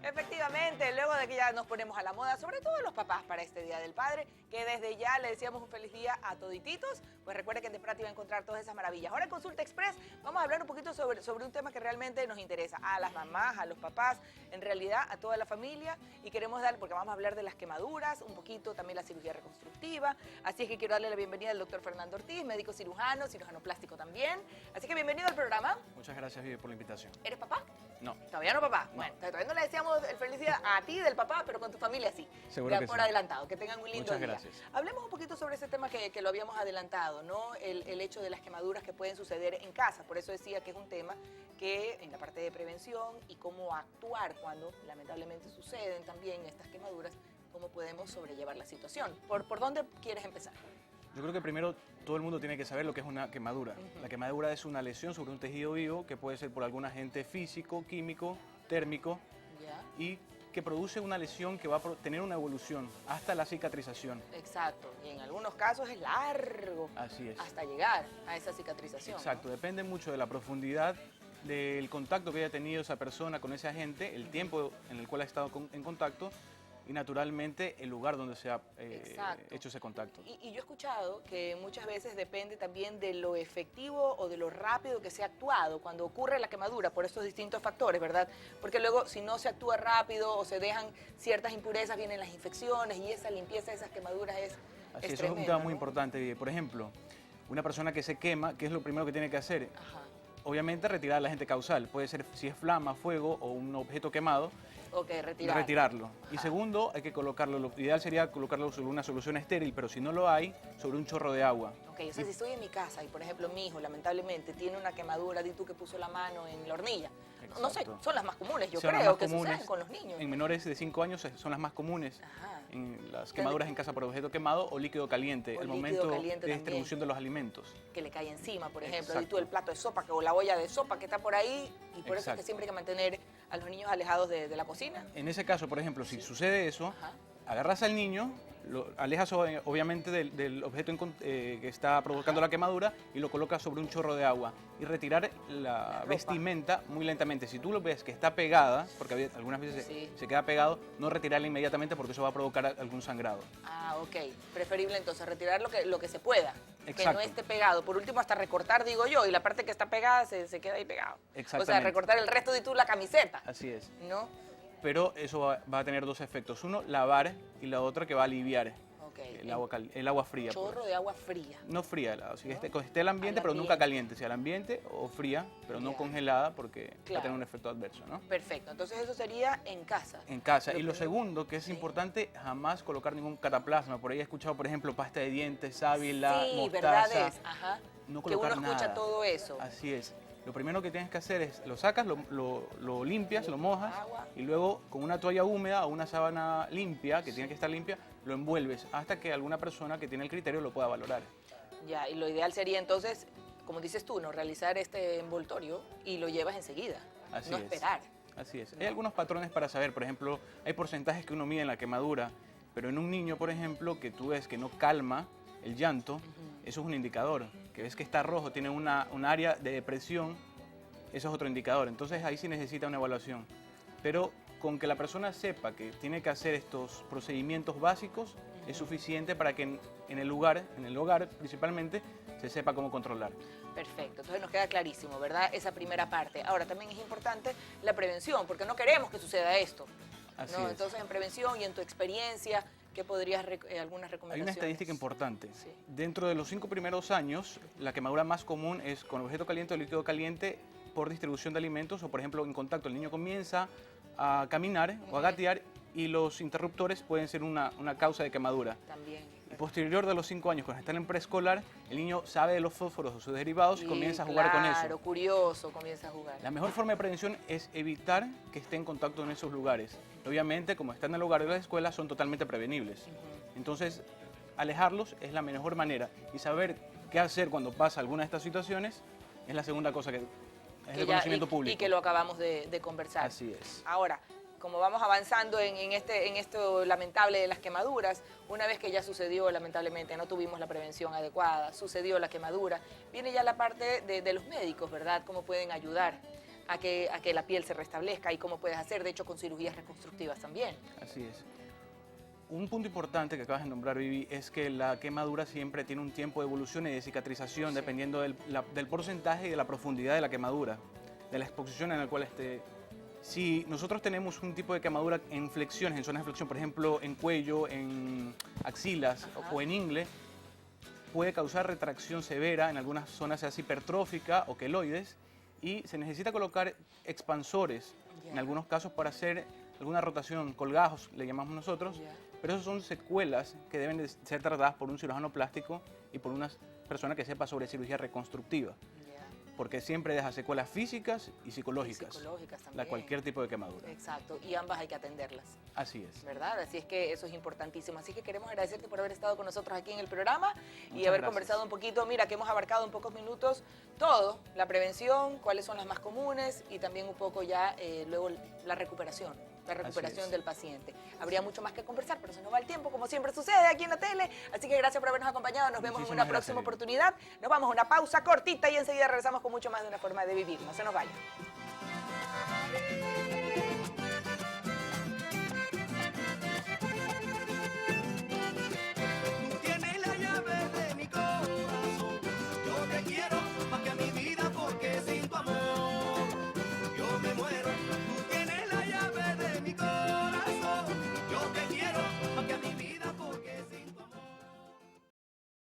Efectivamente, luego de que ya nos ponemos a la moda, sobre todo los papás para este Día del Padre, que desde ya le deseamos un feliz día a todititos, pues recuerde que en Desprati va a encontrar todas esas maravillas. Ahora en Consulta Express vamos a hablar un poquito sobre un tema que realmente nos interesa a las mamás, a los papás, en realidad a toda la familia, y queremos darle, porque vamos a hablar de las quemaduras, un poquito también la cirugía reconstructiva, así es que quiero darle la bienvenida al doctor Fernando Ortiz, médico cirujano plástico también, así que bienvenido al programa. Muchas gracias, Vivi, por la invitación. ¿Eres papá? No. ¿Todavía no, papá? No. Bueno, todavía no le deseamos el feliz día a ti del papá, pero con tu familia sí. Seguro que por sí. adelantado, que tengan un lindo Muchas día. gracias. Hablemos un poquito sobre ese tema que lo habíamos adelantado, ¿no? El hecho de las quemaduras que pueden suceder en casa. Por eso decía que es un tema que en la parte de prevención y cómo actuar cuando lamentablemente suceden también estas quemaduras, cómo podemos sobrellevar la situación. ¿Por dónde quieres empezar? Yo creo que primero todo el mundo tiene que saber lo que es una quemadura. La quemadura es una lesión sobre un tejido vivo que puede ser por algún agente físico, químico, térmico, ¿Ya? y que produce una lesión que va a tener una evolución hasta la cicatrización. Exacto, y en algunos casos es largo. Así es. Hasta llegar a esa cicatrización. Exacto, ¿no? depende mucho de la profundidad del contacto que haya tenido esa persona con ese agente, el tiempo en el cual ha estado en contacto y naturalmente el lugar donde se ha hecho ese contacto. Y yo he escuchado que muchas veces depende también de lo efectivo o de lo rápido que se ha actuado cuando ocurre la quemadura por estos distintos factores, ¿verdad? Porque luego si no se actúa rápido o se dejan ciertas impurezas, vienen las infecciones y esa limpieza de esas quemaduras es Así es, eso es un tremenda, tema ¿no? muy importante. Por ejemplo, una persona que se quema, ¿qué es lo primero que tiene que hacer? Ajá. Obviamente retirar el agente causal. Puede ser si es flama, fuego o un objeto quemado, Ok, retirarlo. Ajá. Y segundo, hay que colocarlo, lo ideal sería colocarlo sobre una solución estéril, pero si no lo hay, sobre un chorro de agua. Ok, o sea, si estoy en mi casa y, por ejemplo, mi hijo lamentablemente tiene una quemadura, di tú que puso la mano en la hornilla. No sé, Exacto. son las más comunes, yo Son las creo, más que comunes. suceden con los niños. En menores de 5 años son las más comunes. Ajá. En las quemaduras en casa por objeto quemado o líquido caliente, O el líquido momento caliente de también. distribución de los alimentos. Que le cae encima, por ejemplo, Exacto. di tú el plato de sopa o la olla de sopa que está por ahí, y por eso es que Exacto. siempre hay que mantener a los niños alejados de la cocina. En ese caso, por ejemplo, si sucede eso, Ajá. agarras al niño, lo alejas obviamente del objeto que está provocando la quemadura y lo colocas sobre un chorro de agua y retirar la ropa. vestimenta muy lentamente. Si tú lo ves que está pegada, porque algunas veces Sí. se queda pegado, no retirarla inmediatamente porque eso va a provocar algún sangrado. Ah, ok. Preferible entonces retirar lo que se pueda, que no Exacto. esté pegado. Por último, hasta recortar, digo yo, y la parte que está pegada se queda ahí pegado. O sea, Exactamente. recortar el resto de tú la camiseta, Así es. ¿no? Pero eso va a tener dos efectos. Uno, lavar, y la otra que va a aliviar Ok. el agua fría. Chorro de agua fría. No fría, así que esté al ambiente, Al pero nunca ambiente. caliente, sea al ambiente o fría, pero no Ya. congelada porque va a Claro. tener un efecto adverso, ¿no? Perfecto. Entonces eso sería en casa. En casa. Y lo primero- segundo, que es Sí. importante, jamás colocar ningún cataplasma. Por ahí he escuchado, por ejemplo, pasta de dientes, sábila, Sí, verdad mostaza. es. Ajá. No Que uno colocar escucha nada. todo eso. Así es. Lo primero que tienes que hacer es, lo sacas, lo limpias, lo mojas, Agua. y luego con una toalla húmeda o una sábana limpia, que tiene que estar limpia, lo envuelves hasta que alguna persona que tiene el criterio lo pueda valorar. Ya, y lo ideal sería entonces, como dices tú, ¿no? Realizar este envoltorio y lo llevas enseguida. Así no es. esperar. Así es. Hay algunos patrones para saber, por ejemplo, hay porcentajes que uno mide en la quemadura, pero en un niño, por ejemplo, que tú ves que no calma el llanto, eso es un indicador. Que ves que está rojo, tiene un área de depresión, eso es otro indicador. Entonces ahí sí necesita una evaluación. Pero con que la persona sepa que tiene que hacer estos procedimientos básicos es suficiente para que en el hogar principalmente, se sepa cómo controlar. Perfecto, entonces nos queda clarísimo, ¿verdad? Esa primera parte. Ahora, también es importante la prevención, porque no queremos que suceda esto. Así ¿no? es. Entonces, en prevención y en tu experiencia, ¿qué podrías, algunas Hay recomendaciones? una estadística importante. Sí. Dentro de los 5 primeros años, la quemadura más común es con objeto caliente o líquido caliente por distribución de alimentos o, por ejemplo, en contacto. El niño comienza a caminar o a gatear y los interruptores pueden ser una causa de quemadura. También. Y posterior de los 5 años, cuando está en preescolar, el niño sabe de los fósforos o sus derivados y comienza a jugar con Claro, eso. curioso, comienza a jugar. La mejor forma de prevención es evitar que esté en contacto en esos lugares. Obviamente, como está en el hogar de la escuela, son totalmente prevenibles. Entonces, alejarlos es la mejor manera. Y saber qué hacer cuando pasa alguna de estas situaciones es la segunda cosa que es el conocimiento público. Y que lo acabamos de conversar. Así es. Ahora, como vamos avanzando en esto lamentable de las quemaduras, una vez que ya sucedió, lamentablemente, no tuvimos la prevención adecuada, sucedió la quemadura, viene ya la parte de los médicos, ¿verdad? Cómo pueden ayudar. a que la piel se restablezca y cómo puedes hacer, de hecho, con cirugías reconstructivas también. Así es. Un punto importante que acabas de nombrar, Vivi, es que la quemadura siempre tiene un tiempo de evolución y de cicatrización, dependiendo del porcentaje y de la profundidad de la quemadura, de la exposición en la cual esté. Si nosotros tenemos un tipo de quemadura en flexiones, en zonas de flexión, por ejemplo, en cuello, en axilas o en ingle, puede causar retracción severa, en algunas zonas se hace hipertrófica o queloides, y se necesita colocar expansores, en algunos casos para hacer alguna rotación, colgajos, le llamamos nosotros, pero esas son secuelas que deben de ser tratadas por un cirujano plástico y por una persona que sepa sobre cirugía reconstructiva. Porque siempre deja secuelas físicas y psicológicas, también. Cualquier tipo de quemadura. Exacto, y ambas hay que atenderlas. Así es. ¿Verdad? Así es que eso es importantísimo. Así que queremos agradecerte por haber estado con nosotros aquí en el programa y Muchas haber gracias. conversado un poquito. Mira, que hemos abarcado en pocos minutos todo, la prevención, cuáles son las más comunes y también un poco ya luego la recuperación del paciente. Habría mucho más que conversar, pero se nos va el tiempo, como siempre sucede aquí en la tele. Así que gracias por habernos acompañado. Nos vemos en una próxima oportunidad. Nos vamos a una pausa cortita y enseguida regresamos con mucho más de Una Forma de Vivir. No se nos vayan.